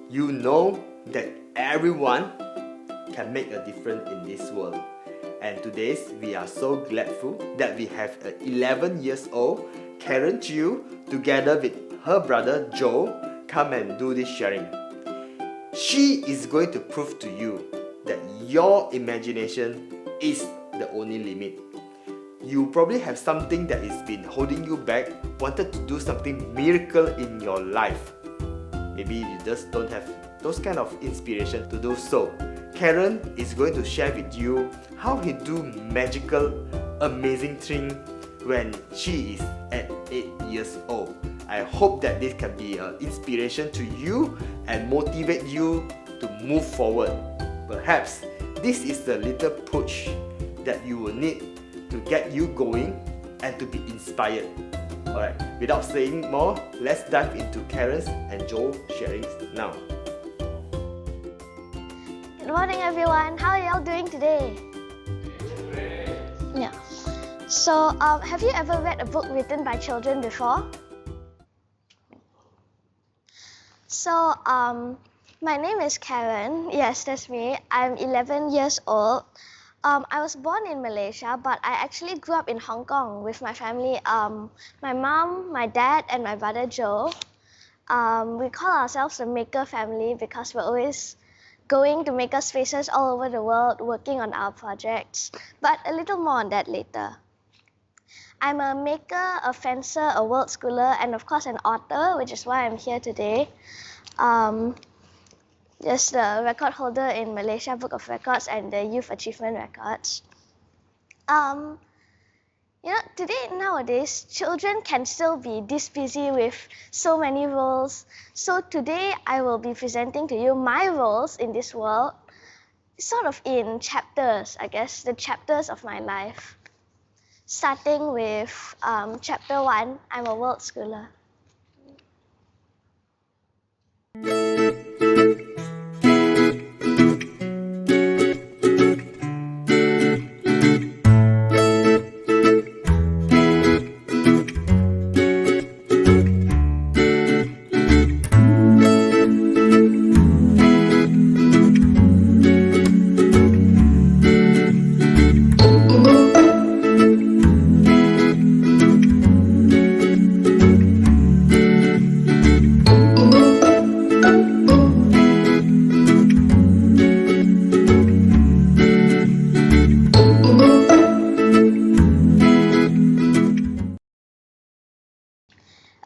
You know that everyone can make a difference in this world. And today we are so grateful that we have an 11 years old Karen Chiu together with her brother Joe come and do this sharing. She is going to prove to you that your imagination is the only limit. You probably have something that has been holding you back, wanted to do something miracle in your life. Maybe you just don't have those kind of inspiration to do so. Karen is going to share with you how he do magical, amazing thing when she is at 8 years old. I hope that this can be an inspiration to you and motivate you to move forward. Perhaps this is the little push that you will need to get you going and to be inspired. Alright, without saying more, let's dive into Karen's and Joe's sharings now. Good morning, everyone. How are y'all doing today? Yeah. So, have you ever read a book written by children before? So, my name is Karen. Yes, that's me. I'm 11 years old. I was born in Malaysia, but I actually grew up in Hong Kong with my family. My mom, my dad, and my brother Joe. We call ourselves the Maker family because we're always going to maker spaces all over the world, working on our projects. But a little more on that later. I'm a maker, a fencer, a world schooler, and of course an author, which is why I'm here today. Just the record holder in Malaysia Book of Records and the Youth Achievement Records. Today, nowadays, children can still be this busy with so many roles. So today, I will be presenting to you my roles in this world, sort of in chapters, I guess, the chapters of my life. Starting with chapter 1, I'm a world schooler.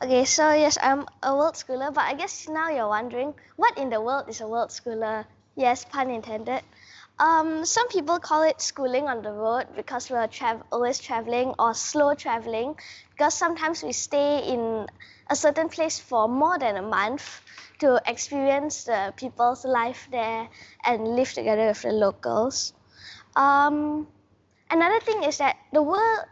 Okay, so yes, I'm a world schooler, but I guess now you're wondering, what in the world is a world schooler? Yes, pun intended. Some people call it schooling on the road because we're always traveling, or slow traveling, because sometimes we stay in a certain place for more than a month to experience the people's life there and live together with the locals. Another thing is that the word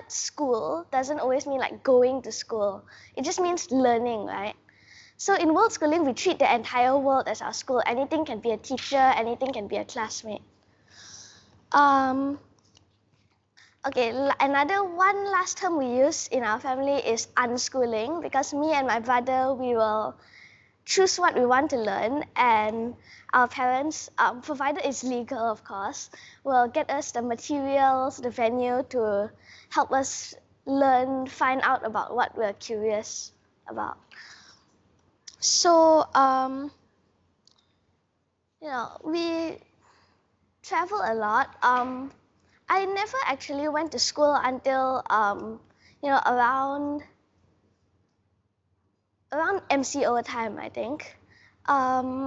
school doesn't always mean like going to school. It just means learning, right? So in world schooling, we treat the entire world as our school. Anything can be a teacher, anything can be a classmate. Okay, another one last term we use in our family is unschooling, because me and my brother, we will choose what we want to learn, and our parents, provided it's legal of course, will get us the materials, the venue to help us learn, find out about what we're curious about. So, we travel a lot. I never actually went to school until, around MCO time, I think.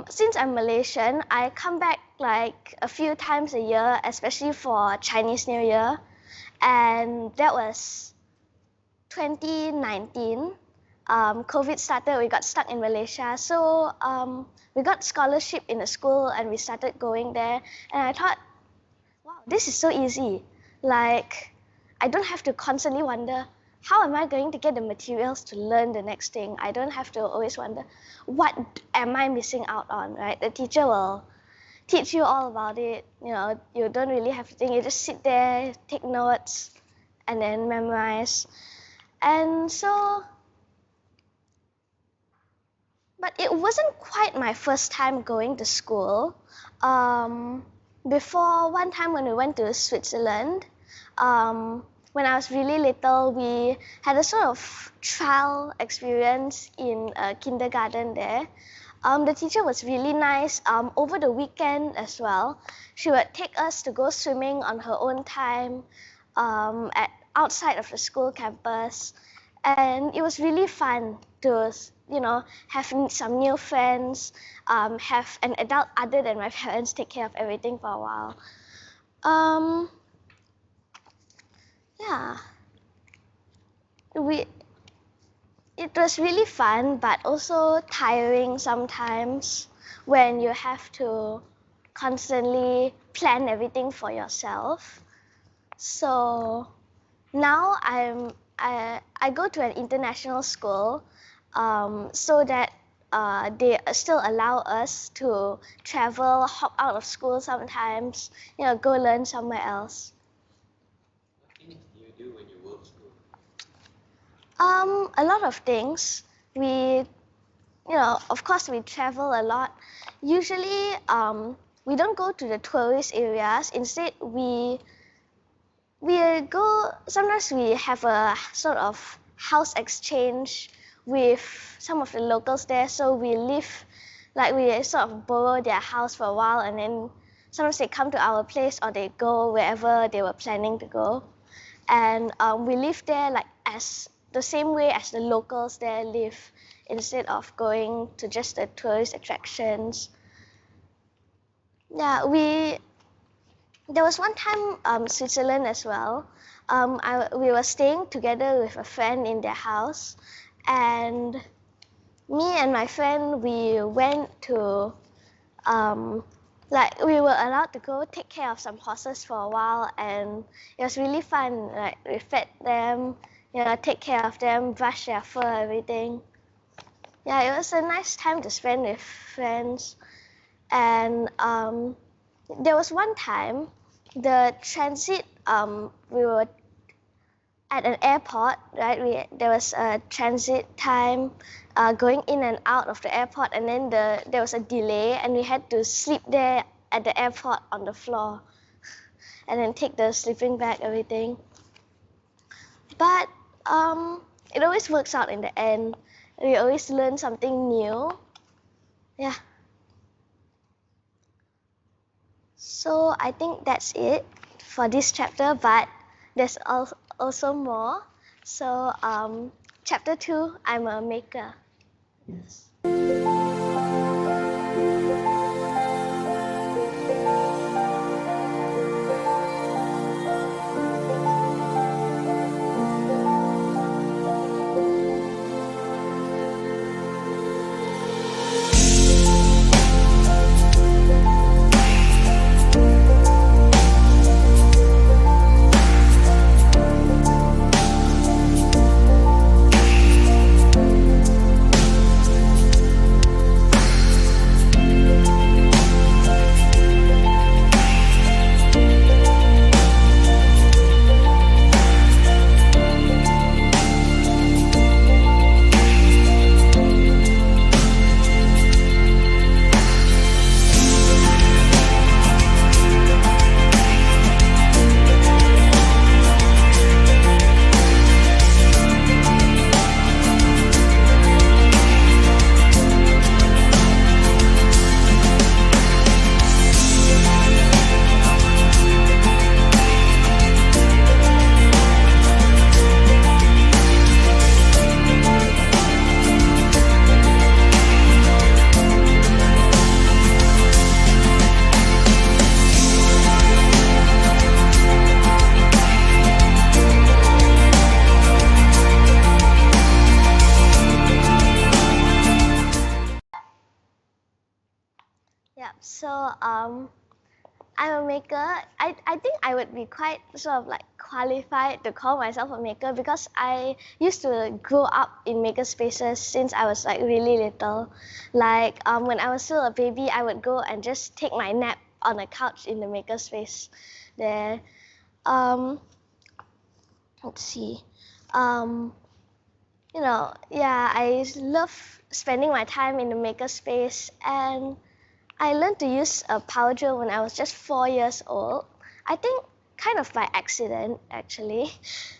Since I'm Malaysian, I come back like a few times a year, especially for Chinese New Year. And that was 2019. COVID started, we got stuck in Malaysia. So we got scholarship in a school and we started going there. And I thought, wow, this is so easy. Like, I don't have to constantly wonder, how am I going to get the materials to learn the next thing? I don't have to always wonder, what am I missing out on, right? The teacher will teach you all about it. You don't really have to think. You just sit there, take notes, and then memorize. And so But it wasn't quite my first time going to school. Before, one time when we went to Switzerland, when I was really little, we had a sort of trial experience in a kindergarten there. The teacher was really nice. Over the weekend as well, she would take us to go swimming on her own time outside of the school campus. And it was really fun to, have some new friends, have an adult other than my parents take care of everything for a while. Yeah, it was really fun, but also tiring sometimes when you have to constantly plan everything for yourself. So now I go to an international school, so that they still allow us to travel, hop out of school sometimes, go learn somewhere else. What things do you do when you go to school? A lot of things. Of course, we travel a lot. Usually, we don't go to the tourist areas. Instead, we go, sometimes we have a sort of house exchange with some of the locals there. So we sort of borrow their house for a while, and then sometimes they come to our place or they go wherever they were planning to go. And we live there as the same way as the locals there live, instead of going to just the tourist attractions. Yeah, there was one time Switzerland as well. We were staying together with a friend in their house, and me and my friend, we went to we were allowed to go take care of some horses for a while, and it was really fun. We fed them, take care of them, brush their fur, everything. Yeah, it was a nice time to spend with friends. And there was one time, the transit, we were at an airport, right? There was a transit time going in and out of the airport, and then there was a delay, and we had to sleep there at the airport on the floor, and then take the sleeping bag, everything. But it always works out in the end. We always learn something new. Yeah. So I think that's it for this chapter, but there's also more. So chapter 2, I'm a maker. Yes. Yeah, so I'm a maker. I think I would be quite sort of qualified to call myself a maker, because I used to grow up in maker spaces since I was really little. When I was still a baby, I would go and just take my nap on a couch in the maker space there. Let's see. yeah, I love spending my time in the makerspace, and I learned to use a power drill when I was just 4 years old. I think kind of by accident, actually.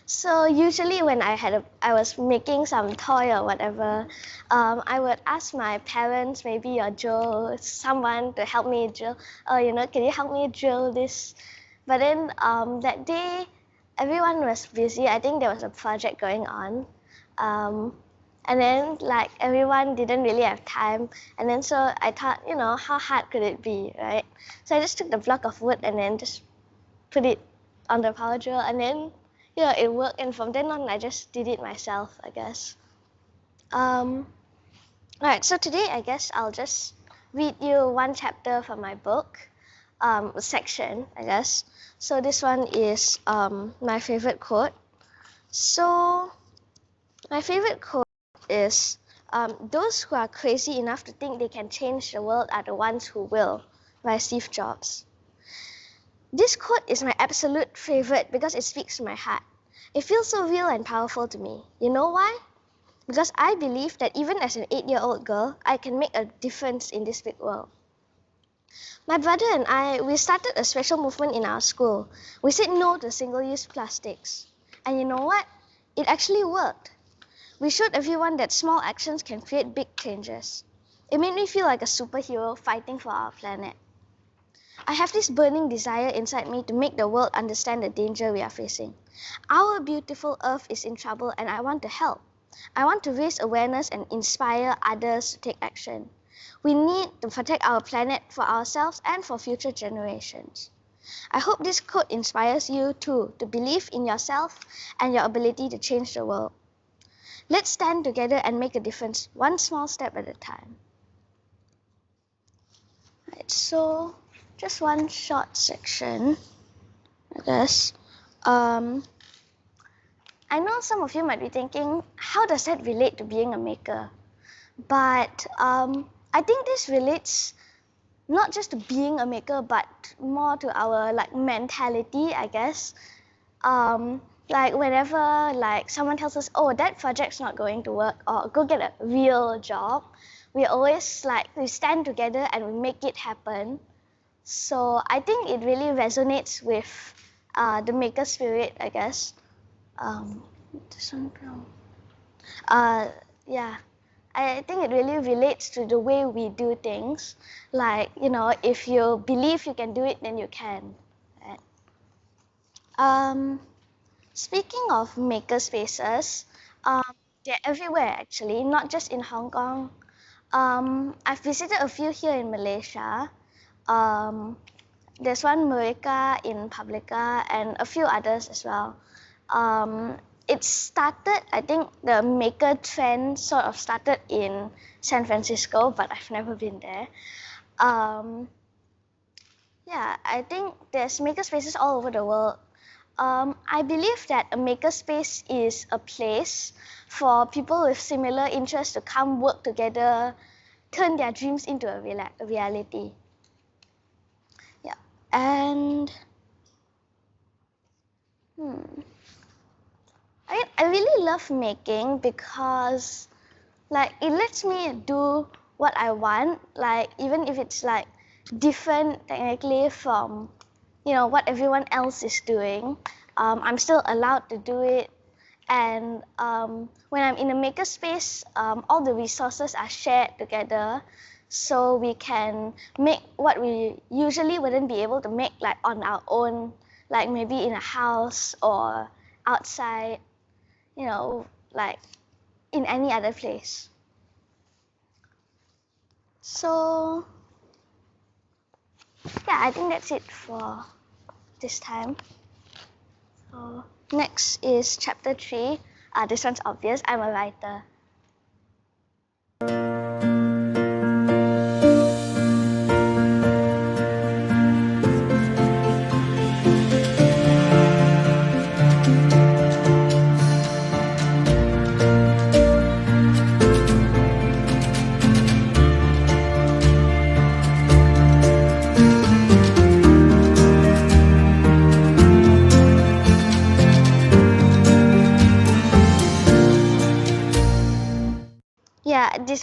So usually when I was making some toy or whatever, I would ask my parents, maybe or Joe, someone to help me drill. Can you help me drill this? But then that day, everyone was busy. I think there was a project going on. And then like everyone didn't really have time, and then so I thought, how hard could it be, right? So I just took the block of wood and then just put it on the power drill, and then it worked, and from then on I just did it myself, I guess. Alright, so today I guess I'll just read you one chapter from my book, section, I guess. So this one is my favorite quote. So my favorite quote is, those who are crazy enough to think they can change the world are the ones who will, by Steve Jobs. This quote is my absolute favorite because it speaks to my heart. It feels so real and powerful to me. You know why? Because I believe that even as an 8-year-old girl, I can make a difference in this big world. My brother and I, we started a special movement in our school. We said no to single-use plastics. And you know what? It actually worked. We showed everyone that small actions can create big changes. It made me feel like a superhero fighting for our planet. I have this burning desire inside me to make the world understand the danger we are facing. Our beautiful Earth is in trouble, and I want to help. I want to raise awareness and inspire others to take action. We need to protect our planet for ourselves and for future generations. I hope this quote inspires you too, to believe in yourself and your ability to change the world. Let's stand together and make a difference, one small step at a time. Right, so just one short section, I guess. I know some of you might be thinking, how does that relate to being a maker? But I think this relates not just to being a maker, but more to our mentality, I guess. Like whenever someone tells us, oh, that project's not going to work, or go get a real job, we always we stand together and we make it happen. So I think it really resonates with the maker spirit, I guess. This one, yeah, I think it really relates to the way we do things. If you believe you can do it, then you can. Right? Speaking of maker spaces, they're everywhere actually, not just in Hong Kong. I've visited a few here in Malaysia. There's one Mereka in Publica and a few others as well. It started, I think the maker trend sort of started in San Francisco, but I've never been there. Yeah, I think there's maker spaces all over the world. I believe that a makerspace is a place for people with similar interests to come work together, turn their dreams into a reality. Yeah, and I really love making because it lets me do what I want, even if it's different technically from what everyone else is doing. I'm still allowed to do it, and when I'm in a makerspace, all the resources are shared together, so we can make what we usually wouldn't be able to make on our own, maybe in a house or outside, in any other place. So yeah, I think that's it for this time. So next is chapter 3. This one's obvious. I'm a writer.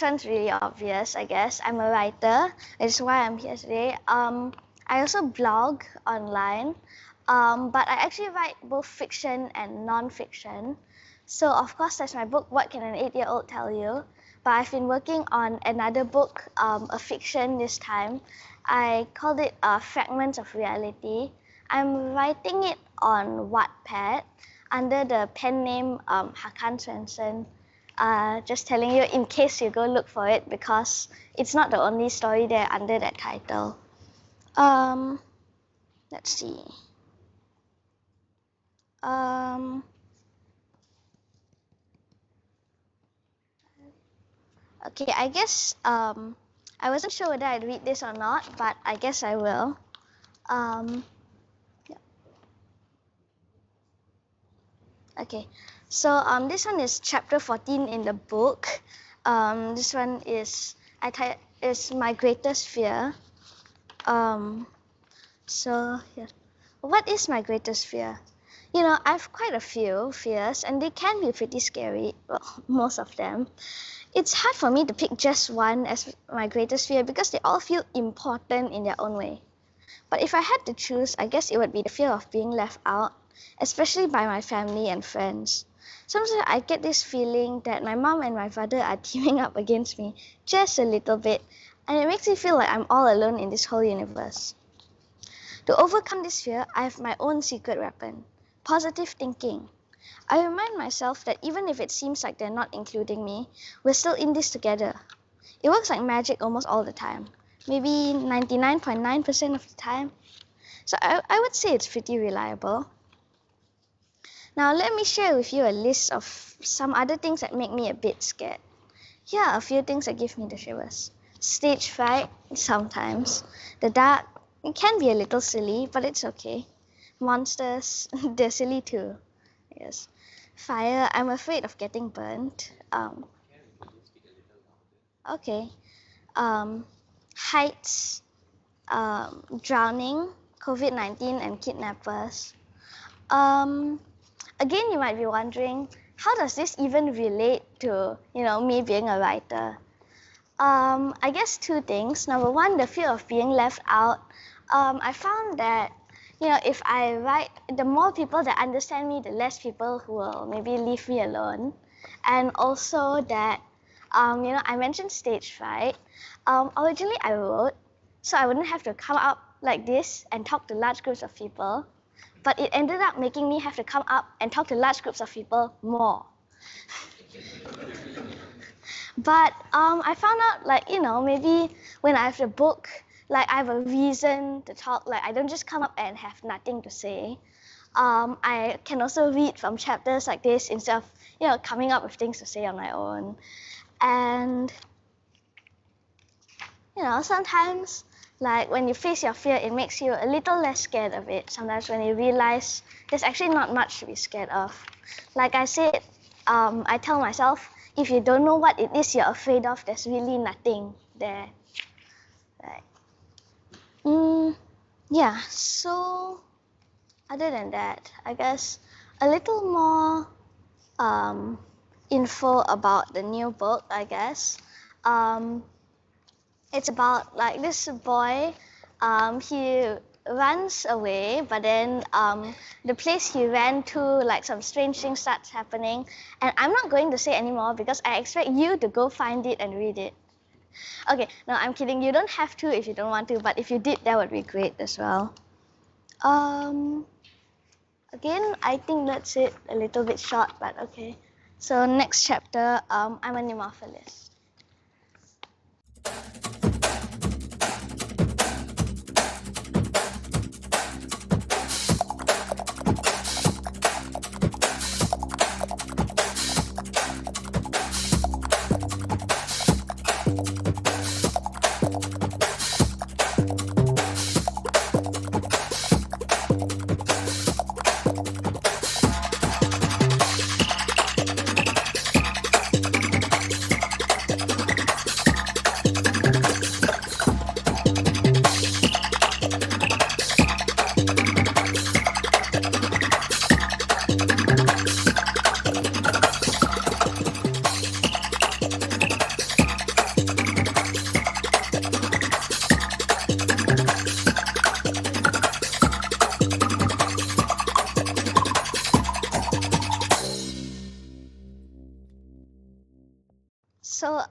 this one's really obvious, I guess. I'm a writer. That's why I'm here today. I also blog online, but I actually write both fiction and non-fiction. So of course, there's my book, What Can an 8-Year-Old Tell You? But I've been working on another book, a fiction this time. I called it Fragments of Reality. I'm writing it on Wattpad under the pen name Hakan Svensson. Just telling you in case you go look for it, because it's not the only story there under that title. Let's see. Okay, I guess I wasn't sure whether I'd read this or not, but I guess I will. Yeah. Okay, so this one is chapter 14 in the book. This one is my greatest fear. So yeah, what is my greatest fear? You know, I have quite a few fears, and they can be pretty scary. Well, most of them. It's hard for me to pick just one as my greatest fear because they all feel important in their own way. But if I had to choose, I guess it would be the fear of being left out, especially by my family and friends. Sometimes I get this feeling that my mom and my father are teaming up against me just a little bit, and it makes me feel like I'm all alone in this whole universe. To overcome this fear, I have my own secret weapon: positive thinking. I remind myself that even if it seems like they're not including me, we're still in this together. It works like magic almost all the time, maybe 99.9% of the time. So I would say it's pretty reliable. Now let me share with you a list of some other things that make me a bit scared. Here are a few things that give me the shivers. Stage fright, sometimes. The dark, it can be a little silly, but it's okay. Monsters, they're silly too. Yes. Fire, I'm afraid of getting burnt. Okay. Heights, drowning, COVID-19, and kidnappers. Again, you might be wondering, how does this even relate to, me being a writer? I guess two things. Number one, the fear of being left out. I found that if I write, the more people that understand me, the less people who will maybe leave me alone. And also that, I mentioned stage fright. Originally, I wrote, so I wouldn't have to come up like this and talk to large groups of people. But it ended up making me have to come up and talk to large groups of people more. But I found out, maybe when I have the book, I have a reason to talk. I don't just come up and have nothing to say. I can also read from chapters like this instead of, coming up with things to say on my own. And, sometimes, when you face your fear, it makes you a little less scared of it. Sometimes when you realize there's actually not much to be scared of. Like I said, I tell myself, if you don't know what it is you're afraid of, there's really nothing there. Right. Yeah, so other than that, I guess a little more info about the new book, I guess. It's about this boy, he runs away, but then the place he ran to, some strange things starts happening. And I'm not going to say anymore because I expect you to go find it and read it. Okay, no, I'm kidding. You don't have to if you don't want to, but if you did, that would be great as well. Again, I think that's it. A little bit short, but okay. So next chapter, I'm a pneumophilis.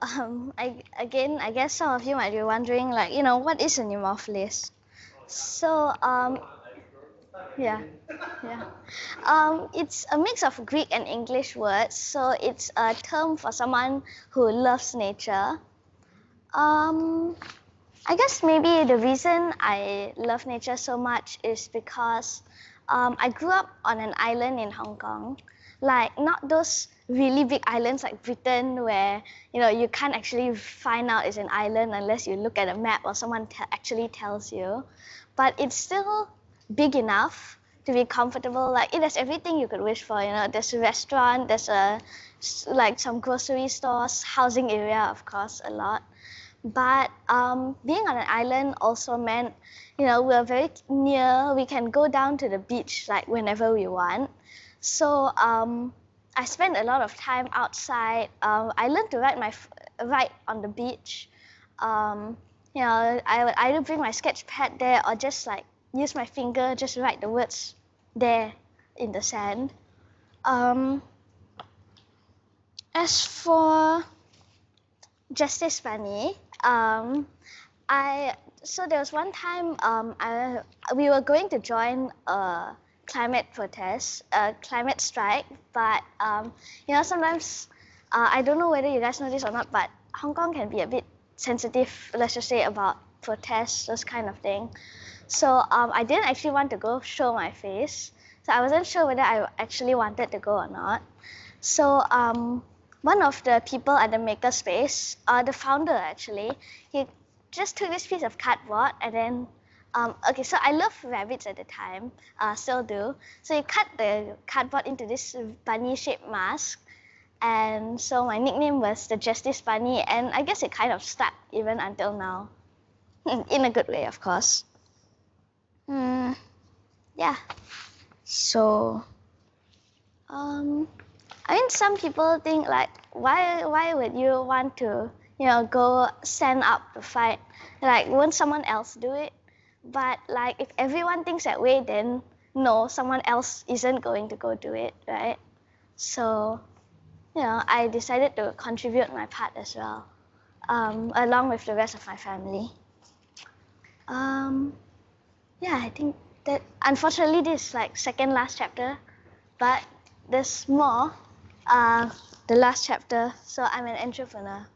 I guess some of you might be wondering, like, what is a pneumophilis? So, yeah, yeah. It's a mix of Greek and English words, so it's a term for someone who loves nature. I guess maybe the reason I love nature so much is because I grew up on an island in Hong Kong, like not those really big islands like Britain where you can't actually find out it's an island unless you look at a map or someone actually tells you, but it's still big enough to be comfortable. Like it has everything you could wish for. There's a restaurant, there's like some grocery stores, housing area, of course, a lot. But being on an island also meant, we're very near. We can go down to the beach like whenever we want. So I spent a lot of time outside. I learned to ride on the beach. I would either bring my sketch pad there or just like use my finger, just write the words there in the sand. As for Justice Bunny, so there was one time we were going to join a climate protest, a climate strike, but sometimes I don't know whether you guys know this or not, but Hong Kong can be a bit sensitive, let's just say, about protests, those kind of thing. So I didn't actually want to go show my face, so I wasn't sure whether I actually wanted to go or not. So one of the people at the makerspace, the founder actually, he just took this piece of cardboard and then, okay, so I loved rabbits at the time, still do. So he cut the cardboard into this bunny-shaped mask, and so my nickname was the Justice Bunny, and I guess it kind of stuck even until now, in a good way, of course. Yeah. So, I mean, some people think like, why would you want to, go stand up to fight? Like, won't someone else do it? But like, if everyone thinks that way, then no, someone else isn't going to go do it, right? So, I decided to contribute my part as well, along with the rest of my family. Yeah, I think that unfortunately this is like second last chapter, but there's more. The last chapter, so I'm an entrepreneur.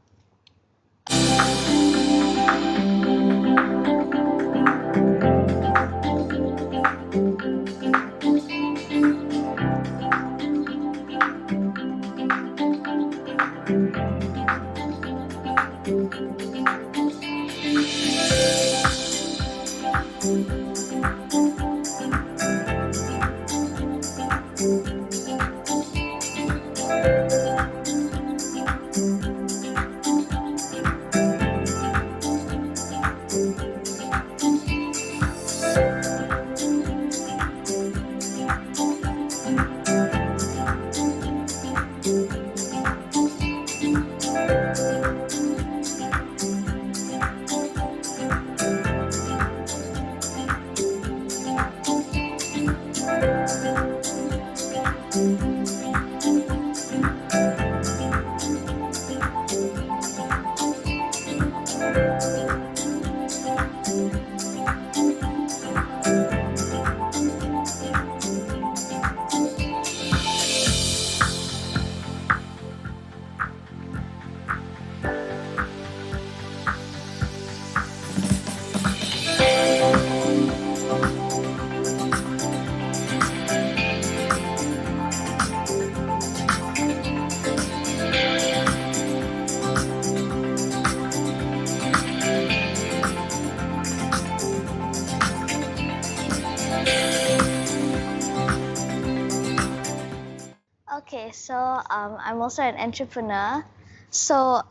Okay, so I'm also an entrepreneur. So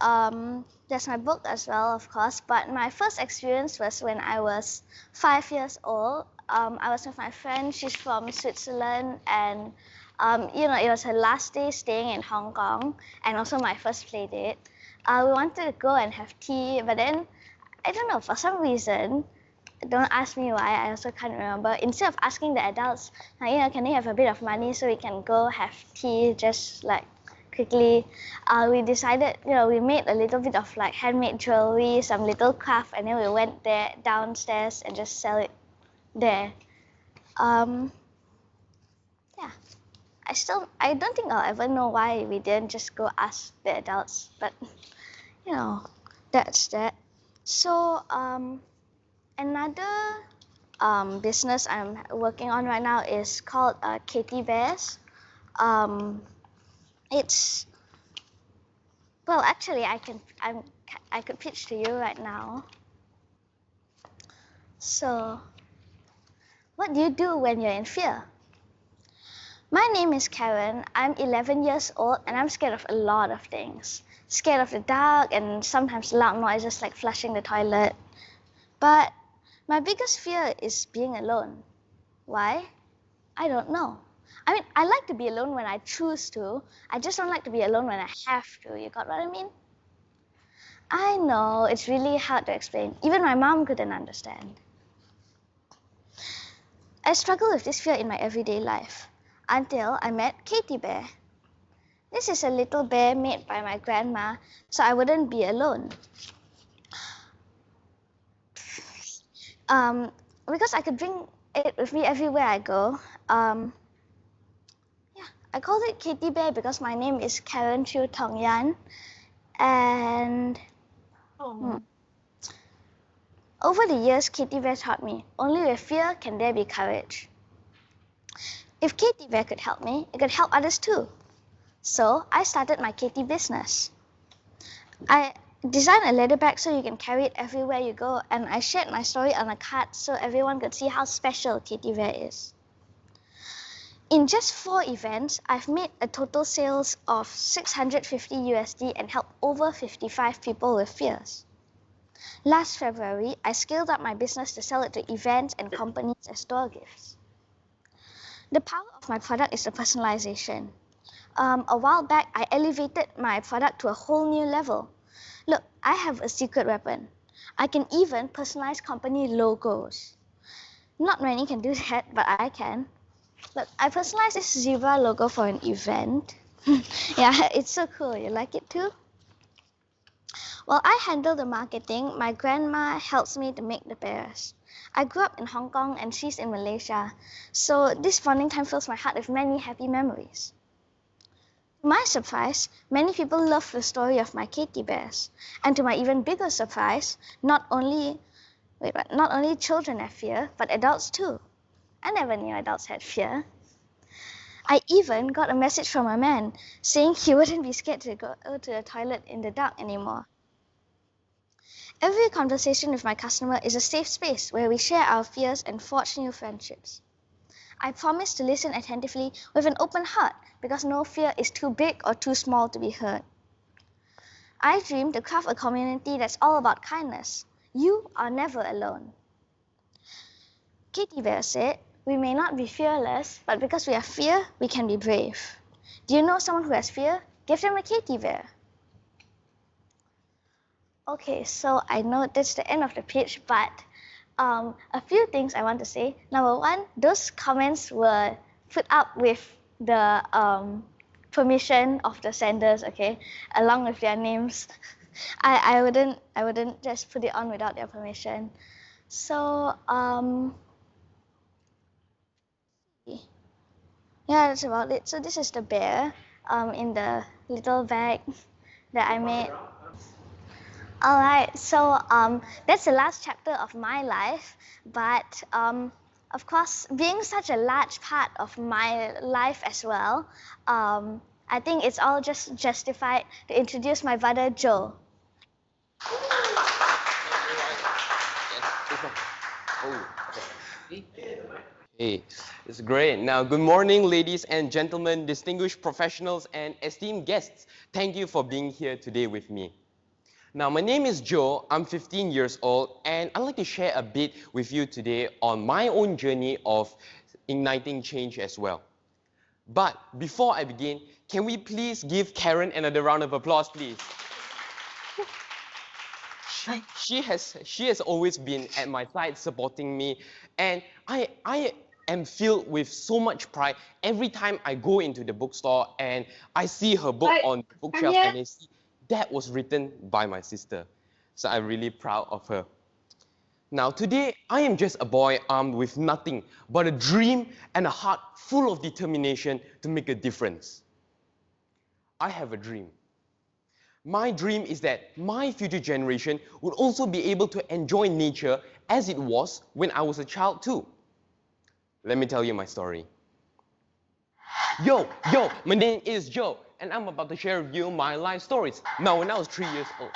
there's my book as well, of course. But my first experience was when I was 5 years old. I was with my friend. She's from Switzerland, and it was her last day staying in Hong Kong, and also my first play date. We wanted to go and have tea, but then I don't know, for some reason, don't ask me why, I also can't remember. Instead of asking the adults, can they have a bit of money so we can go have tea, just like quickly, we decided, we made a little bit of like handmade jewelry, some little craft, and then we went there downstairs and just sell it there. Yeah, I don't think I'll ever know why we didn't just go ask the adults, but that's that. So another business I'm working on right now is called Katy Bears. It's well, actually, I could pitch to you right now. So, what do you do when you're in fear? My name is Karen. I'm 11 years old and I'm scared of a lot of things. Scared of the dark and sometimes loud noises like flushing the toilet. But my biggest fear is being alone. Why? I don't know. I mean, I like to be alone when I choose to. I just don't like to be alone when I have to. You got what I mean? I know, it's really hard to explain. Even my mom couldn't understand. I struggle with this fear in my everyday life until I met Katy Bear. This is a little bear made by my grandma, so I wouldn't be alone. Because I could bring it with me everywhere I go. I called it Katy Bear because my name is Karen Chu Tong Yan. And over the years, Katy Bear taught me, only with fear can there be courage. If Katy Bear could help me, it could help others too. So I started my Katy business. I designed a leather bag so you can carry it everywhere you go, and I shared my story on a card so everyone could see how special Katy Bear is. In just 4 events, I've made a total sales of 650 USD and helped over 55 people with fears. Last February, I scaled up my business to sell it to events and companies as store gifts. The power of my product is the personalization. A while back, I elevated my product to a whole new level. Look, I have a secret weapon. I can even personalize company logos. Not many can do that, but I can. Look, I personalized this zebra logo for an event. Yeah, it's so cool. You like it too? While I handle the marketing, my grandma helps me to make the bears. I grew up in Hong Kong and she's in Malaysia, so this bonding time fills my heart with many happy memories. To my surprise, many people love the story of my Katy Bears. And to my even bigger surprise, not only children have fear, but adults too. I never knew adults had fear. I even got a message from a man saying he wouldn't be scared to go to the toilet in the dark anymore. Every conversation with my customer is a safe space where we share our fears and forge new friendships. I promise to listen attentively with an open heart because no fear is too big or too small to be heard. I dream to craft a community that's all about kindness. You are never alone. Katy Bear said, "We may not be fearless, but because we have fear, we can be brave." Do you know someone who has fear? Give them a Katy Bear. Okay, so I know that's the end of the pitch, but a few things I want to say. Number one, those comments were put up with the permission of the senders, okay, along with their names. I wouldn't just put it on without their permission. So yeah, that's about it. So this is the bear in the little bag that I made. All right, so that's the last chapter of my life, but of course, being such a large part of my life as well, I think it's all just justified to introduce my brother Joe. Hey, it's great. Now, good morning, ladies and gentlemen, distinguished professionals, and esteemed guests. Thank you for being here today with me. Now, my name is Joe. I'm 15 years old, and I'd like to share a bit with you today on my own journey of igniting change as well. But before I begin, can we please give Karen another round of applause, please? She has always been at my side supporting me, and I am filled with so much pride every time I go into the bookstore and I see her book on the bookshelf and I see that was written by my sister. So I'm really proud of her. Now today, I am just a boy armed with nothing but a dream and a heart full of determination to make a difference. I have a dream. My dream is that my future generation would also be able to enjoy nature as it was when I was a child too. Let me tell you my story. Yo, my name is Joe, and I'm about to share with you my life stories. Now, when I was 3 years old,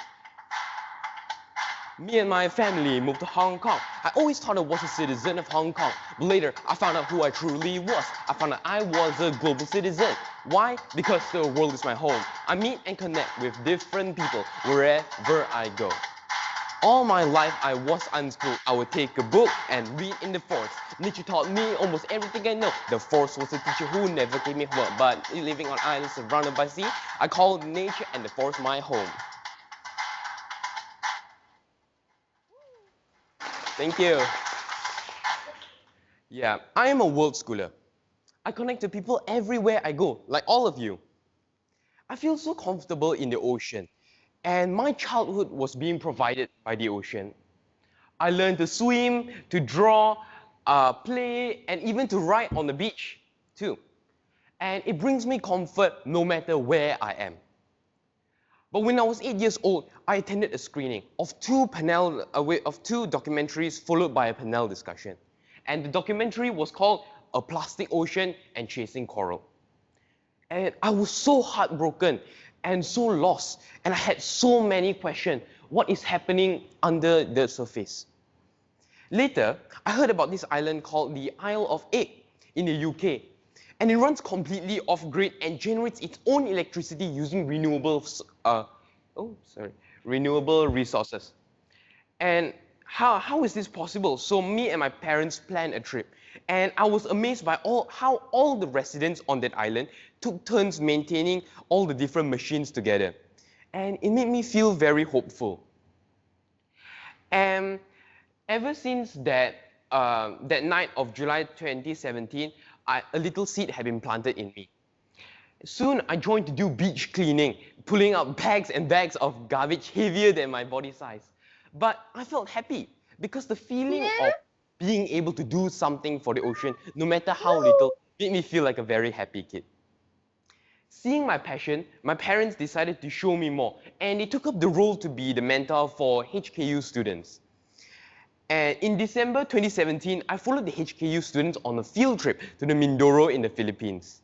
me and my family moved to Hong Kong. I always thought I was a citizen of Hong Kong, but later I found out who I truly was. I found out I was a global citizen. Why? Because the world is my home. I meet and connect with different people wherever I go. All my life I was unschooled. I would take a book and read in the forest. Nature taught me almost everything I know. The forest was a teacher who never gave me homework, but living on islands surrounded by sea, I call nature and the forest my home. Thank you. Yeah, I am a world schooler. I connect to people everywhere I go, like all of you. I feel so comfortable in the ocean, and my childhood was being provided by the ocean. I learned to swim, to draw, play, and even to ride on the beach, too. And it brings me comfort no matter where I am. But when I was 8 years old, I attended a screening of two documentaries followed by a panel discussion. And the documentary was called A Plastic Ocean and Chasing Coral. And I was so heartbroken and so lost. And I had so many questions. What is happening under the surface? Later, I heard about this island called the Isle of Egg in the UK. And it runs completely off-grid and generates its own electricity using renewable resources. And how is this possible? So me and my parents planned a trip. And I was amazed by how all the residents on that island took turns maintaining all the different machines together. And it made me feel very hopeful. And ever since that night of July 2017, a little seed had been planted in me. Soon, I joined to do beach cleaning, pulling out bags and bags of garbage heavier than my body size. But I felt happy because the feeling of being able to do something for the ocean, no matter how little, made me feel like a very happy kid. Seeing my passion, my parents decided to show me more, and they took up the role to be the mentor for HKU students. And in December 2017, I followed the HKU students on a field trip to the Mindoro in the Philippines.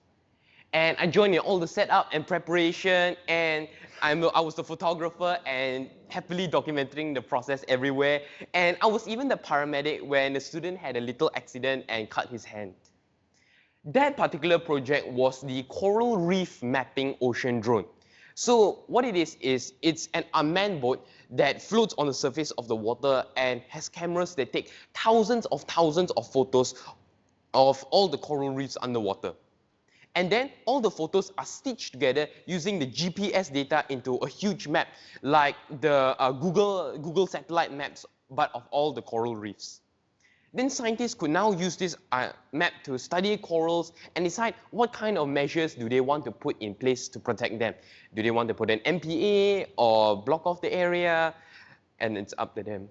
And I joined in all the setup and preparation, and I was the photographer and happily documenting the process everywhere. And I was even the paramedic when the student had a little accident and cut his hand. That particular project was the Coral Reef Mapping Ocean Drone. So what it is it's an unmanned boat that floats on the surface of the water and has cameras that take thousands of photos of all the coral reefs underwater. And then all the photos are stitched together using the GPS data into a huge map, like the Google satellite maps, but of all the coral reefs. Then scientists could now use this map to study corals and decide what kind of measures do they want to put in place to protect them. Do they want to put an MPA or block off the area? And it's up to them.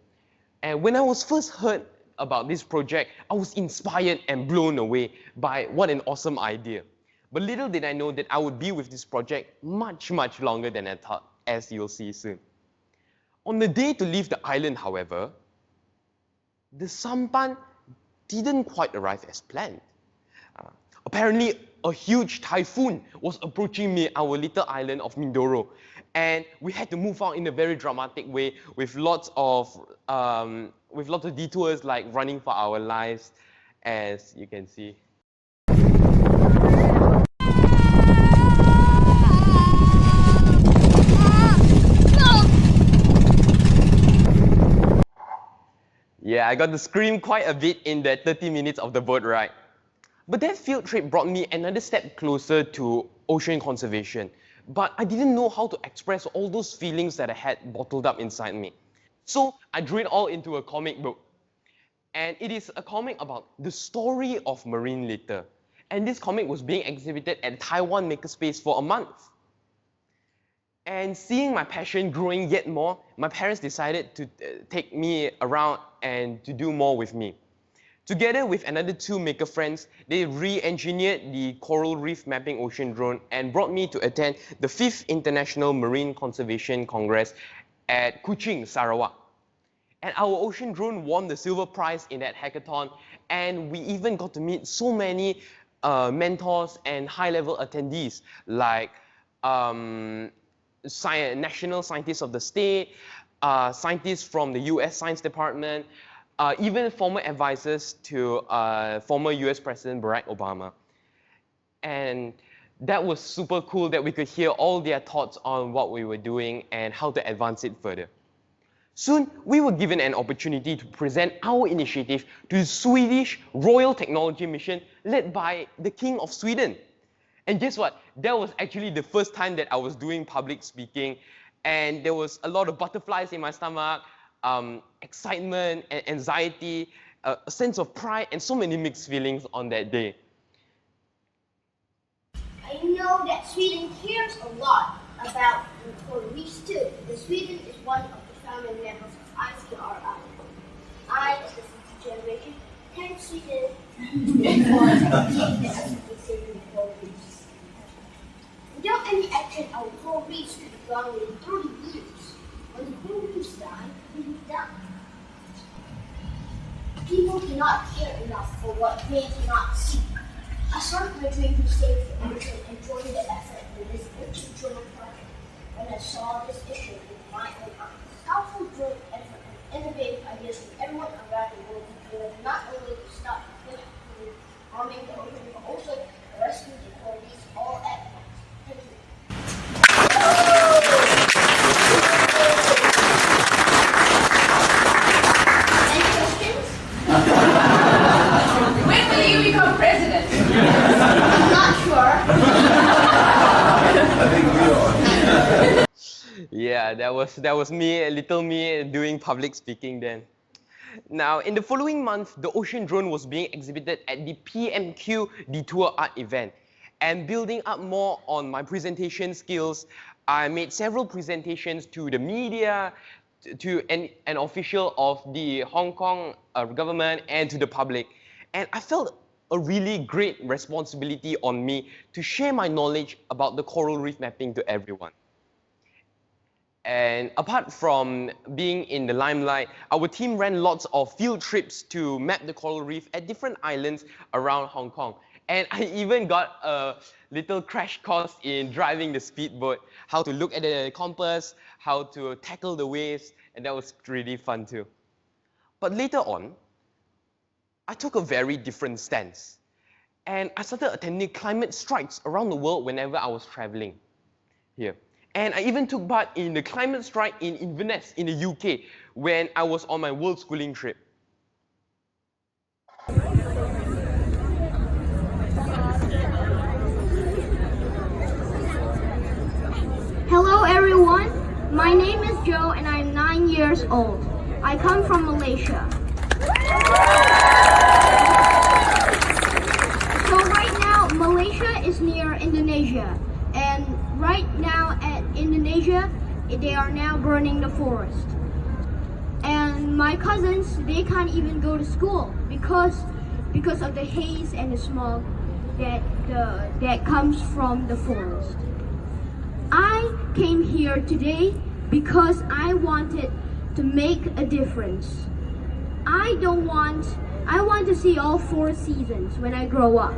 And when I was first heard about this project, I was inspired and blown away by what an awesome idea. But little did I know that I would be with this project much longer than I thought, as you'll see soon. On the day to leave the island, however, the sampan didn't quite arrive as planned. Apparently, a huge typhoon was approaching our little island of Mindoro, and we had to move out in a very dramatic way with lots of detours, like running for our lives, as you can see. Yeah, I got to scream quite a bit in that 30 minutes of the boat ride. But that field trip brought me another step closer to ocean conservation. But I didn't know how to express all those feelings that I had bottled up inside me. So I drew it all into a comic book. And it is a comic about the story of marine litter. And this comic was being exhibited at Taiwan Makerspace for a month. And seeing my passion growing yet more, my parents decided to take me around and to do more with me. Together with another 2 maker friends, they re-engineered the coral reef mapping ocean drone and brought me to attend the 5th International Marine Conservation Congress at Kuching, Sarawak. And our ocean drone won the silver prize in that hackathon, and we even got to meet so many mentors and high-level attendees like national scientists of the state, scientists from the US Science Department, even former advisors to former US President Barack Obama. And that was super cool that we could hear all their thoughts on what we were doing and how to advance it further. Soon, we were given an opportunity to present our initiative to the Swedish Royal Technology Mission led by the King of Sweden. And guess what? That was actually the first time that I was doing public speaking, and there was a lot of butterflies in my stomach, excitement and anxiety, a sense of pride, and so many mixed feelings on that day. I know that Sweden cares a lot about the coral reefs too, because Sweden is one of the founding members of ICRI. I, as the 50th generation, thank Sweden for taking the effort in saving the coral reefs. Without any action, our coral reefs could be gone within 30 years. When the coral reefs die, we will die. People cannot care enough for what they cannot see. I started my dream to save the ocean and joined the effort in this ocean journal project when I saw this issue with my own eyes. Powerful joint effort and innovative ideas from everyone around the world together not only to stop climate harming the ocean, but also to rescue the coral reefs all at once. Thank you. Any questions? When will you become president? I'm not sure. Yeah, that was me, little me, doing public speaking then. Now, in the following month, the ocean drone was being exhibited at the PMQ Detour Art event. And building up more on my presentation skills, I made several presentations to the media, to an official of the Hong Kong government, and to the public. And I felt a really great responsibility on me to share my knowledge about the coral reef mapping to everyone. And apart from being in the limelight, our team ran lots of field trips to map the coral reef at different islands around Hong Kong. And I even got a little crash course in driving the speedboat, how to look at the compass, how to tackle the waves, and that was really fun too. But later on, I took a very different stance. And I started attending climate strikes around the world whenever I was traveling here. And I even took part in the climate strike in Inverness in the UK when I was on my world schooling trip. Hello everyone, my name is Joe and I'm 9 years old. I come from Malaysia. So right now, Malaysia is near Indonesia. And right now at Indonesia, they are now burning the forest. And my cousins, they can't even go to school because of the haze and the smog that comes from the forest. I came here today because I wanted to make a difference. I want to see all 4 seasons when I grow up.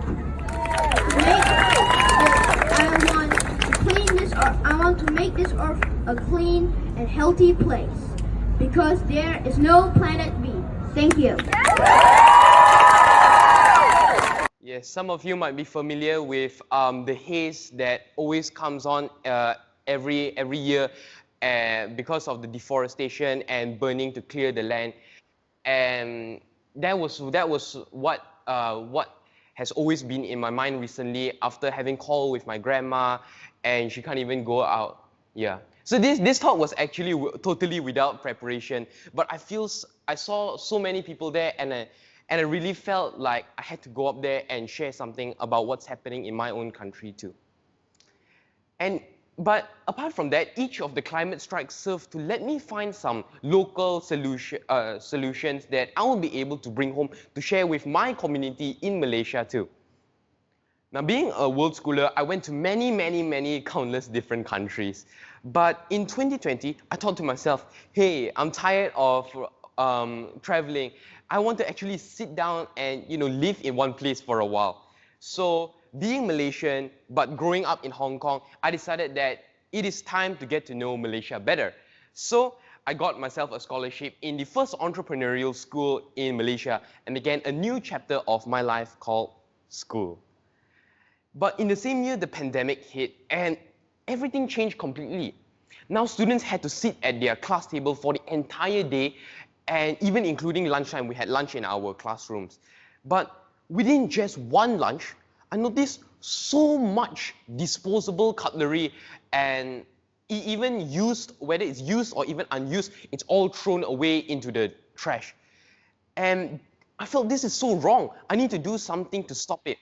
I want to make this earth a clean and healthy place because there is no planet B. Thank you. Yes, some of you might be familiar with the haze that always comes on every year because of the deforestation and burning to clear the land. And that was what has always been in my mind recently after having call with my grandma, and she can't even go out. Yeah, So this talk was actually totally without preparation, but I saw so many people there, and I really felt like I had to go up there and share something about what's happening in my own country too. But apart from that, each of the climate strikes served to let me find some local solutions that I will be able to bring home to share with my community in Malaysia too. Now, being a world schooler, I went to many countless different countries. But in 2020, I thought to myself, hey, I'm tired of traveling. I want to actually sit down and live in one place for a while. So, being Malaysian, but growing up in Hong Kong, I decided that it is time to get to know Malaysia better. So, I got myself a scholarship in the first entrepreneurial school in Malaysia and began a new chapter of my life called school. But in the same year, the pandemic hit and everything changed completely. Now students had to sit at their class table for the entire day, and even including lunchtime, we had lunch in our classrooms. But within just one lunch, I noticed so much disposable cutlery, and even used, whether it's used or even unused, it's all thrown away into the trash. And I felt this is so wrong. I need to do something to stop it.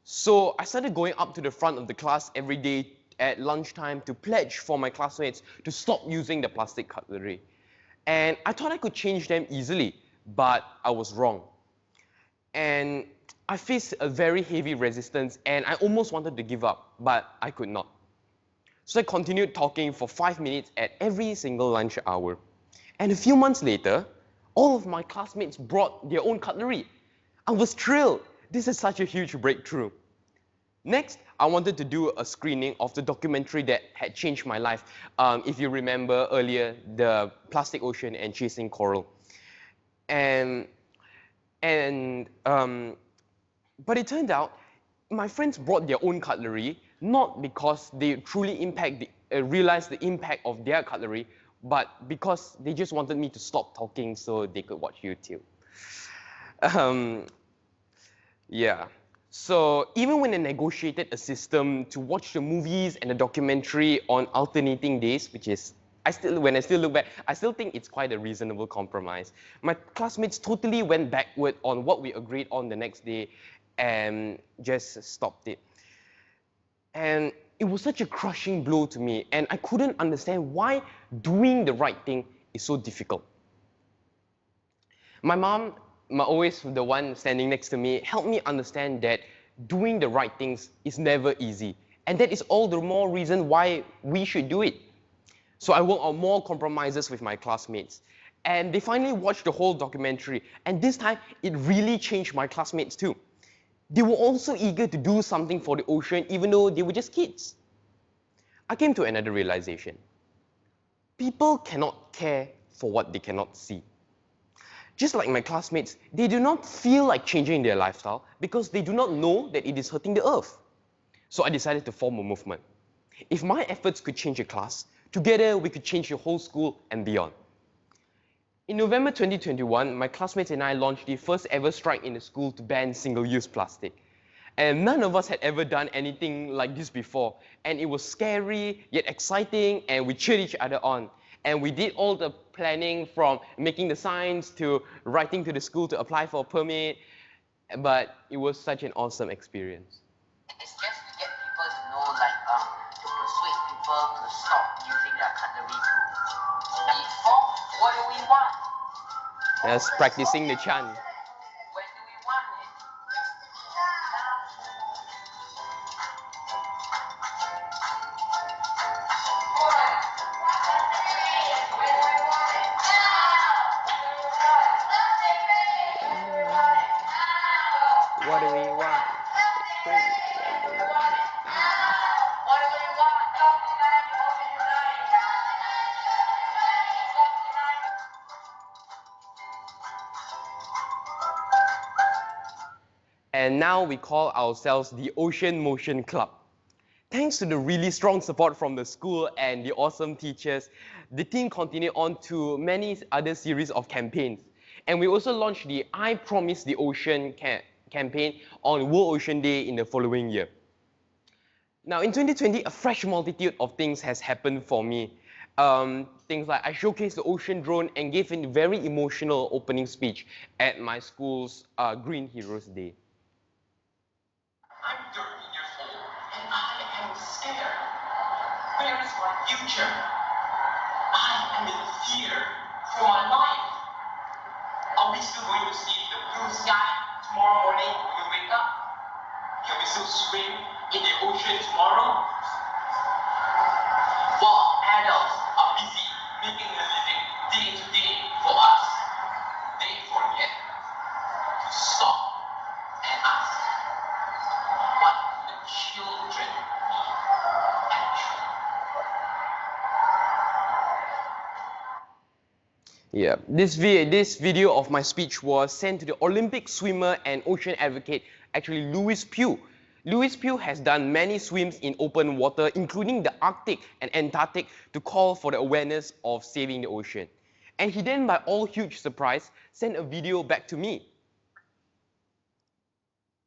So I started going up to the front of the class every day at lunchtime to pledge for my classmates to stop using the plastic cutlery. And I thought I could change them easily, but I was wrong. And I faced a very heavy resistance, and I almost wanted to give up, but I could not. So I continued talking for 5 minutes at every single lunch hour. And a few months later, all of my classmates brought their own cutlery. I was thrilled. This is such a huge breakthrough. Next, I wanted to do a screening of the documentary that had changed my life. If you remember earlier, the plastic ocean and chasing coral. But it turned out my friends brought their own cutlery, not because they truly realized the impact of their cutlery, but because they just wanted me to stop talking so they could watch YouTube. Yeah. So even when I negotiated a system to watch the movies and the documentary on alternating days, which is, when I still look back, I still think it's quite a reasonable compromise. My classmates totally went backward on what we agreed on the next day and just stopped it. And it was such a crushing blow to me, and I couldn't understand why doing the right thing is so difficult. My mom, always the one standing next to me, helped me understand that doing the right things is never easy. And that is all the more reason why we should do it. So I worked on more compromises with my classmates. And they finally watched the whole documentary. And this time, it really changed my classmates too. They were also eager to do something for the ocean, even though they were just kids. I came to another realization. People cannot care for what they cannot see. Just like my classmates, they do not feel like changing their lifestyle because they do not know that it is hurting the earth. So I decided to form a movement. If my efforts could change a class, together we could change the whole school and beyond. In November 2021, my classmates and I launched the first ever strike in the school to ban single-use plastic. And none of us had ever done anything like this before. And it was scary, yet exciting, and we cheered each other on. And we did all the planning from making the signs to writing to the school to apply for a permit. But it was such an awesome experience. It's just to get people to know, to persuade people to stop using their cutlery too. Before, what do we want? Just practicing the chant. When do we want it? What do we want? And now we call ourselves the Ocean Motion Club. Thanks to the really strong support from the school and the awesome teachers, the team continued on to many other series of campaigns. And we also launched the I Promise the Ocean campaign on World Ocean Day in the following year. Now in 2020, a fresh multitude of things has happened for me. Things like I showcased the ocean drone and gave a very emotional opening speech at my school's Green Heroes Day. I'm 30 years old and I am scared. Where is my future? I am in fear for my life. Are we still going to see the blue sky tomorrow morning when we wake up? Can we still swim in the ocean tomorrow? While adults are busy making a living day to day for us, they forget to stop and ask, what do the children need actually? Yeah, this video of my speech was sent to the Olympic swimmer and ocean advocate, actually Louis Pugh. Louis Pugh has done many swims in open water, including the Arctic and Antarctic, to call for the awareness of saving the ocean. And he then, by all huge surprise, sent a video back to me.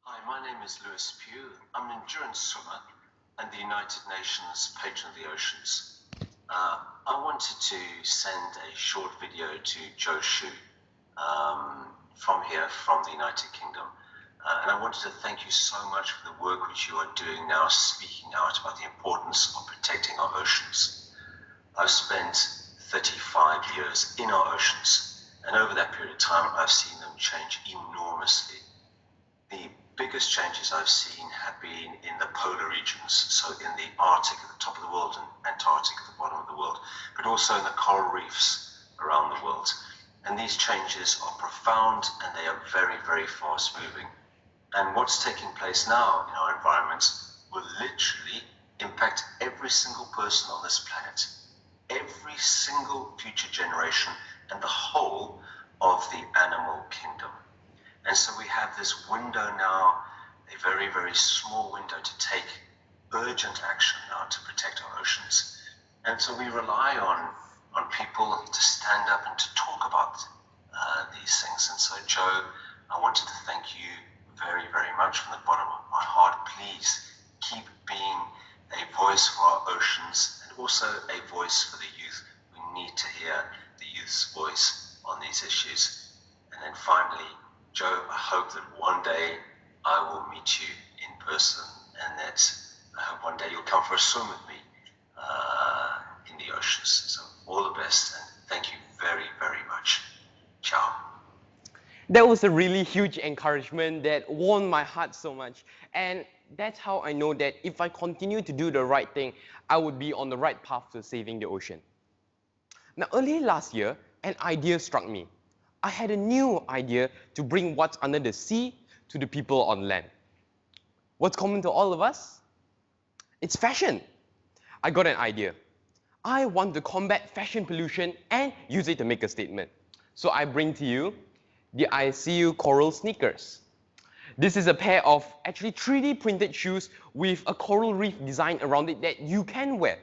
Hi, my name is Louis Pugh. I'm an endurance swimmer and the United Nations patron of the oceans. I wanted to send a short video to Joe Shu from here, from the United Kingdom. And I wanted to thank you so much for the work which you are doing now, speaking out about the importance of protecting our oceans. I've spent 35 years in our oceans, and over that period of time, I've seen them change enormously. The biggest changes I've seen have been in the polar regions, so in the Arctic at the top of the world and Antarctic at the bottom of the world, but also in the coral reefs around the world. And these changes are profound and they are very, very fast moving. And what's taking place now in our environment will literally impact every single person on this planet, every single future generation, and the whole of the animal kingdom. And so we have this window now, a very, very small window to take urgent action now to protect our oceans. And so we rely on people to stand up and to talk about these things. And so, Joe, I wanted to thank you very, very much from the bottom of my heart. Please keep being a voice for our oceans and also a voice for the youth. We need to hear the youth's voice on these issues. And then finally, Joe, I hope that one day I will meet you in person and that I hope one day you'll come for a swim with me in the oceans. So all the best and thank you very, very much. Ciao. That was a really huge encouragement that warmed my heart so much. And that's how I know that if I continue to do the right thing, I would be on the right path to saving the ocean. Now, early last year, an idea struck me. I had a new idea to bring what's under the sea to the people on land. What's common to all of us? It's fashion. I got an idea. I want to combat fashion pollution and use it to make a statement. So I bring to you the I See You Coral sneakers. This is a pair of actually 3D printed shoes with a coral reef design around it that you can wear.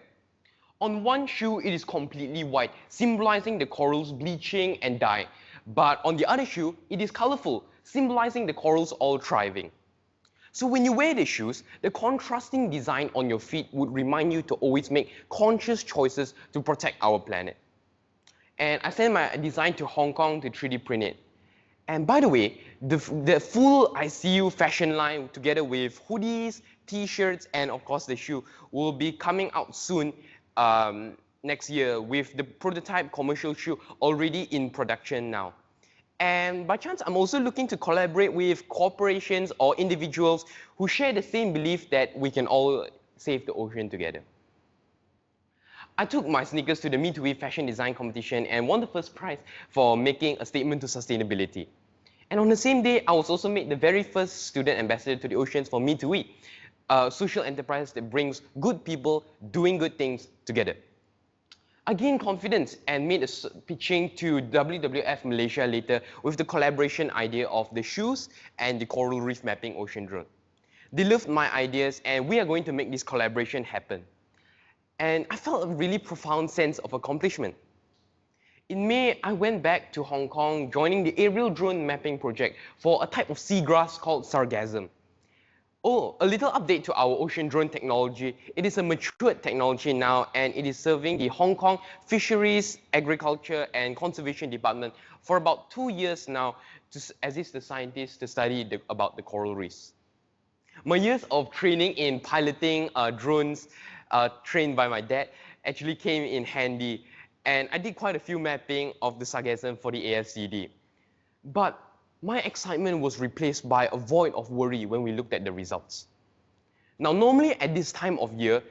On one shoe, it is completely white, symbolizing the corals bleaching and dying. But on the other shoe, it is colorful, symbolizing the corals all thriving. So when you wear the shoes, the contrasting design on your feet would remind you to always make conscious choices to protect our planet. And I sent my design to Hong Kong to 3D print it. And by the way, the full I See You fashion line, together with hoodies, t-shirts, and of course the shoe, will be coming out soon next year with the prototype commercial shoe already in production now. And by chance, I'm also looking to collaborate with corporations or individuals who share the same belief that we can all save the ocean together. I took my sneakers to the Me to We fashion design competition and won the first prize for making a statement to sustainability. And on the same day, I was also made the very first student ambassador to the oceans for Me to We, a social enterprise that brings good people doing good things together. I gained confidence and made a pitching to WWF Malaysia later with the collaboration idea of the shoes and the coral reef mapping ocean drone. They loved my ideas and we are going to make this collaboration happen. And I felt a really profound sense of accomplishment. In May, I went back to Hong Kong, joining the aerial drone mapping project for a type of seagrass called sargassum. Oh, a little update to our ocean drone technology. It is a matured technology now, and it is serving the Hong Kong Fisheries, Agriculture and Conservation Department for about 2 years now to assist the scientists to study about the coral reefs. My years of training in piloting drones trained by my dad actually came in handy, and I did quite a few mapping of the sargassum for the AFCD. But my excitement was replaced by a void of worry when we looked at the results. Now, normally at this time of year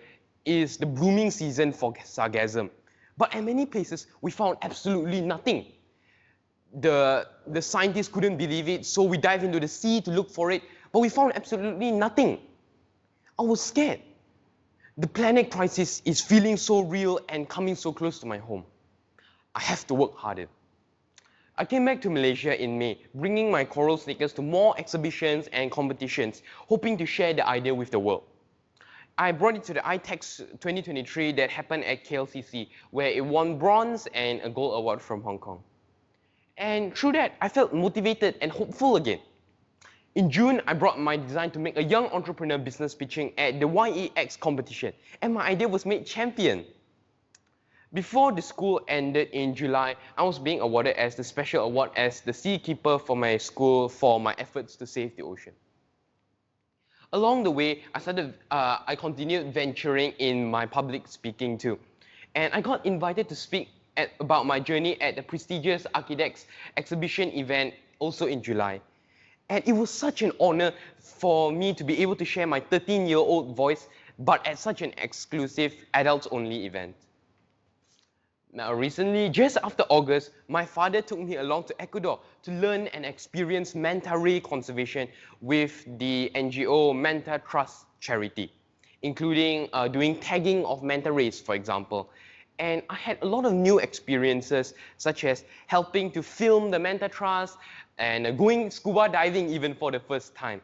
is the blooming season for sargassum, but at many places we found absolutely nothing. The scientists couldn't believe it, so we dived into the sea to look for it, but we found absolutely nothing. I was scared. The planet crisis is feeling so real and coming so close to my home. I have to work harder. I came back to Malaysia in May, bringing my coral sneakers to more exhibitions and competitions, hoping to share the idea with the world. I brought it to the iTex 2023 that happened at KLCC, where it won bronze and a gold award from Hong Kong. And through that, I felt motivated and hopeful again. In June, I brought my design to make a young entrepreneur business pitching at the YEX competition, and my idea was made champion. Before the school ended in July, I was being awarded as the special award as the seakeeper for my school for my efforts to save the ocean. Along the way, I continued venturing in my public speaking too. And I got invited to speak about my journey at the prestigious Architects exhibition event also in July. And it was such an honor for me to be able to share my 13-year-old voice, but at such an exclusive adults-only event. Now recently, just after August, my father took me along to Ecuador to learn and experience manta ray conservation with the NGO Manta Trust charity, including doing tagging of manta rays, for example. And I had a lot of new experiences, such as helping to film the Manta Trust and going scuba diving even for the first time.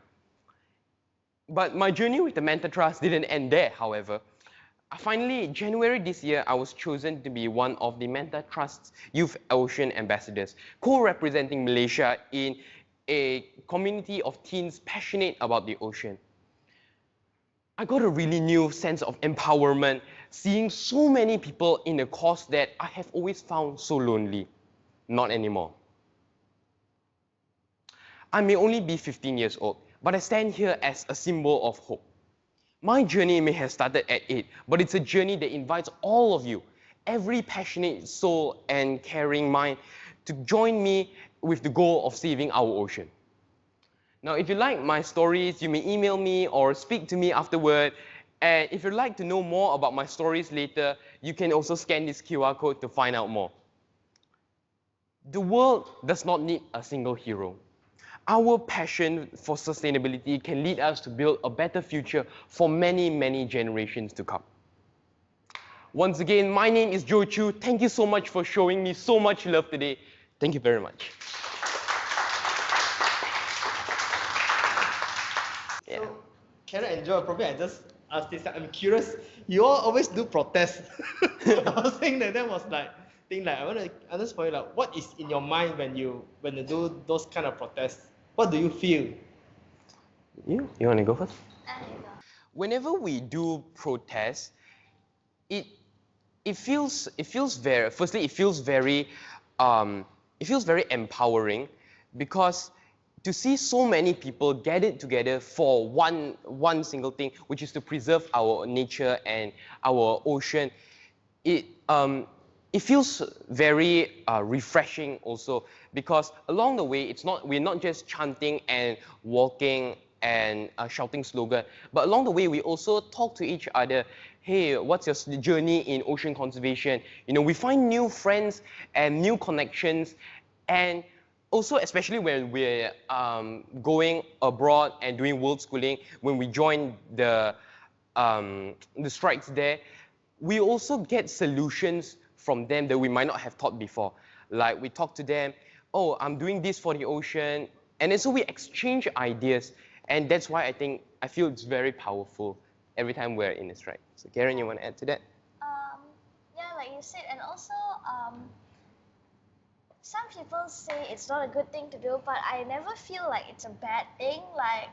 But my journey with the Manta Trust didn't end there, however. Finally, January this year, I was chosen to be one of the Manta Trust's Youth Ocean Ambassadors, co-representing Malaysia in a community of teens passionate about the ocean. I got a really new sense of empowerment, seeing so many people in a cause that I have always found so lonely. Not anymore. I may only be 15 years old, but I stand here as a symbol of hope. My journey may have started at 8, but it's a journey that invites all of you, every passionate soul and caring mind, to join me with the goal of saving our ocean. Now, if you like my stories, you may email me or speak to me afterward. And if you'd like to know more about my stories later, you can also scan this QR code to find out more. The world does not need a single hero. Our passion for sustainability can lead us to build a better future for many, many generations to come. Once again, my name is Joe Chu. Thank you so much for showing me so much love today. Thank you very much. Yeah. So, Karen and Joe, probably I just asked this. I'm curious. You all always do protests. I was saying that was like, I want to understand like, what is in your mind when you do those kind of protests? What do you feel? You want to go first? Whenever we do protests, it feels very. Firstly, it feels very empowering, because to see so many people gathered together for one single thing, which is to preserve our nature and our ocean, it feels very refreshing also, because along the way, we're not just chanting and walking and shouting slogan, but along the way, we also talk to each other. Hey, what's your journey in ocean conservation? You know, we find new friends and new connections, and also, especially when we're going abroad and doing world schooling, when we join the strikes there, we also get solutions from them that we might not have thought before. Like, we talk to them, oh, I'm doing this for the ocean, and then so we exchange ideas, and that's why I feel it's very powerful every time we're in a strike. So Karen, you want to add to that? Yeah, like you said, and also some people say it's not a good thing to do, but I never feel like it's a bad thing. Like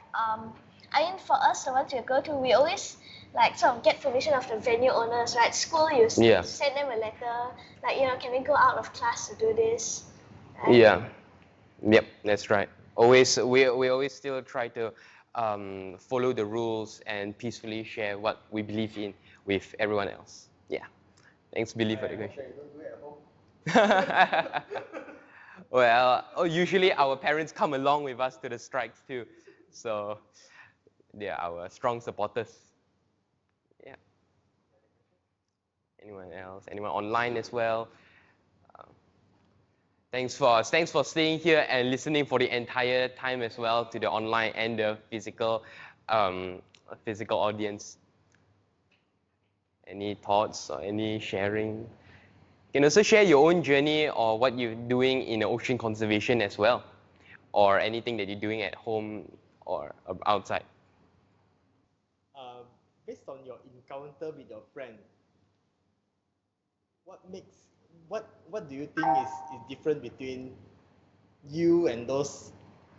I mean, for us, the ones we go to, we always like sort of get permission of the venue owners, right? School, you Yeah. send them a letter, like, you know, can we go out of class to do this? Right? Yeah. Yep, that's right. Always, we always still try to follow the rules and peacefully share what we believe in with everyone else. Yeah. Thanks, Billy, for the question. Well, usually our parents come along with us to the strikes too, so they are our strong supporters. Yeah. Anyone else? Anyone online as well? Thanks for staying here and listening for the entire time as well, to the online and the physical audience. Any thoughts or any sharing? You can also share your own journey or what you're doing in ocean conservation as well, or anything that you're doing at home or outside. Based on your encounter with your friend, what do you think is different between you and those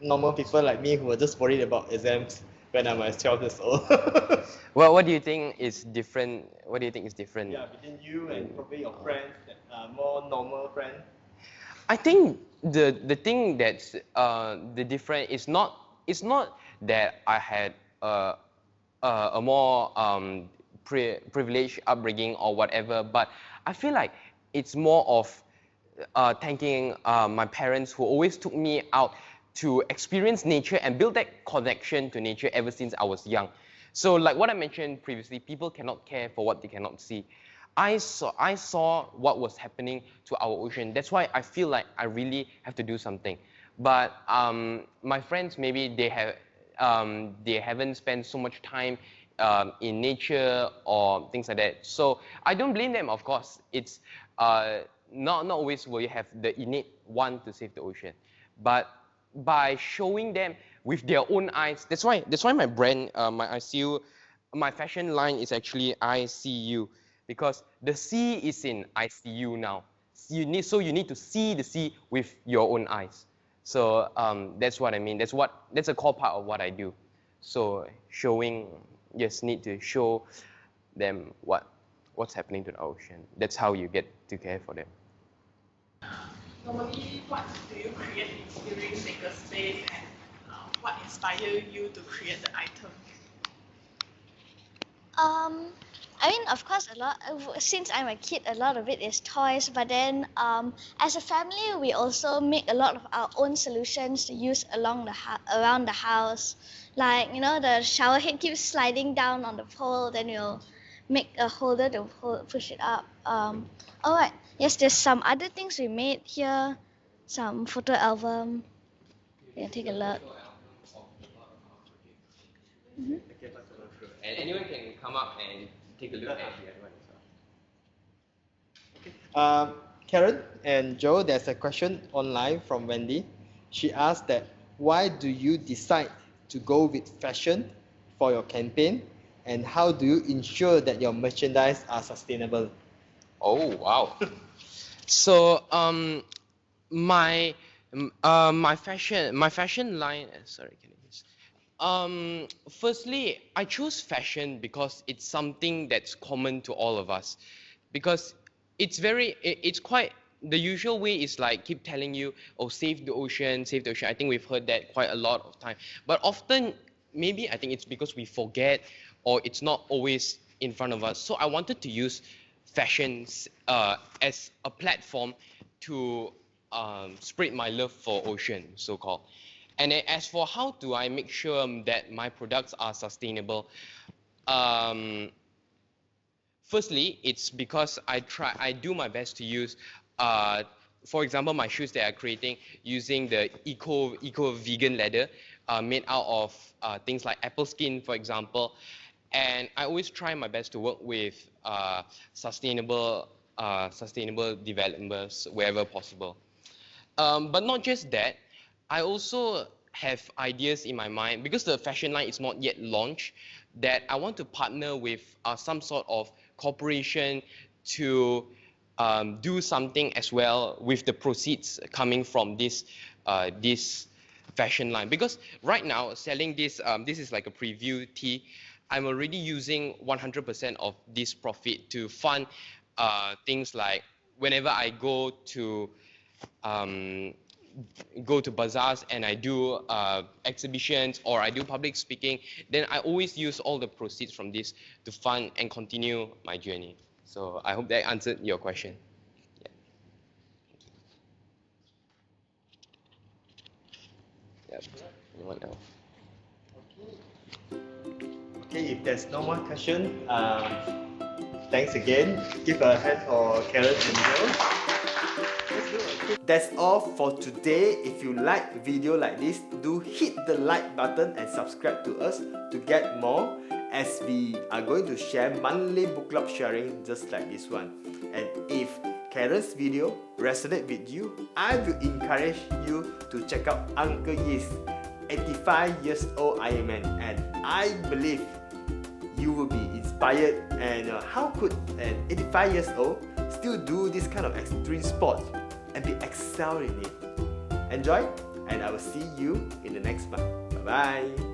normal people like me who are just worried about exams when I was 12 years old? Well, what do you think is different? What do you think is different? Yeah, between you and probably your friends that are more normal friends. I think the thing that's the different is not, it's not that I had a more privileged upbringing or whatever, but I feel like it's more of thanking my parents who always took me out to experience nature and build that connection to nature ever since I was young. So like what I mentioned previously, people cannot care for what they cannot see. I saw what was happening to our ocean. That's why I feel like I really have to do something. But my friends, maybe they haven't spent so much time in nature or things like that. So I don't blame them, of course. It's not always will you have the innate want to save the ocean, but by showing them with their own eyes. That's why my brand, my ICU, my fashion line is actually ICU, because the sea is in ICU now. You need to see the sea with your own eyes. So that's what I mean. That's a core part of what I do. So just need to show them what's happening to the ocean. That's how you get to care for them. Normally, what do you create during makerspace, and what inspired you to create the item? I mean, of course, since I'm a kid, a lot of it is toys. But then, as a family, we also make a lot of our own solutions to use around the house. Like, you know, the shower head keeps sliding down on the pole, then we'll make a holder to push it up. Oh, right. Yes, there's some other things we made here. Some photo album. You can take a look. Mm-hmm. And anyone can come up and take a look at the other one as well. Karen and Joe, there's a question online from Wendy. She asked that, why do you decide to go with fashion for your campaign, and how do you ensure that your merchandise are sustainable? Oh wow! So my fashion line. Sorry, can you just? Firstly, I chose fashion because it's something that's common to all of us, because it's quite, the usual way is like keep telling you, oh, save the ocean, save the ocean. I think we've heard that quite a lot of time, but often maybe I think it's because we forget, or it's not always in front of us. So I wanted to use fashions as a platform to spread my love for ocean, so-called. And as for how do I make sure that my products are sustainable, firstly, it's because I do my best to use, for example, my shoes that I'm creating using the eco-vegan leather made out of things like apple skin, for example. And I always try my best to work with sustainable developers wherever possible. But not just that, I also have ideas in my mind, because the fashion line is not yet launched, that I want to partner with some sort of corporation to do something as well with the proceeds coming from this fashion line, because right now selling this, this is like a preview tee. I'm already using 100% of this profit to fund things like whenever I go to bazaars and I do exhibitions or I do public speaking, then I always use all the proceeds from this to fund and continue my journey. So I hope that answered your question. Yeah. Anyone else? Okay, if there's no more question, thanks again. Give a hand for Karen and Joe. That's all for today. If you like video like this, do hit the like button and subscribe to us to get more, as we are going to share monthly book club sharing just like this one. And if Karen's video resonate with you, I will encourage you to check out Uncle Ye's 85 years old Ironman, and I believe you will be inspired. And how could an 85 years old still do this kind of extreme sport and be excelled in it? Enjoy, and I will see you in the next month. Bye bye.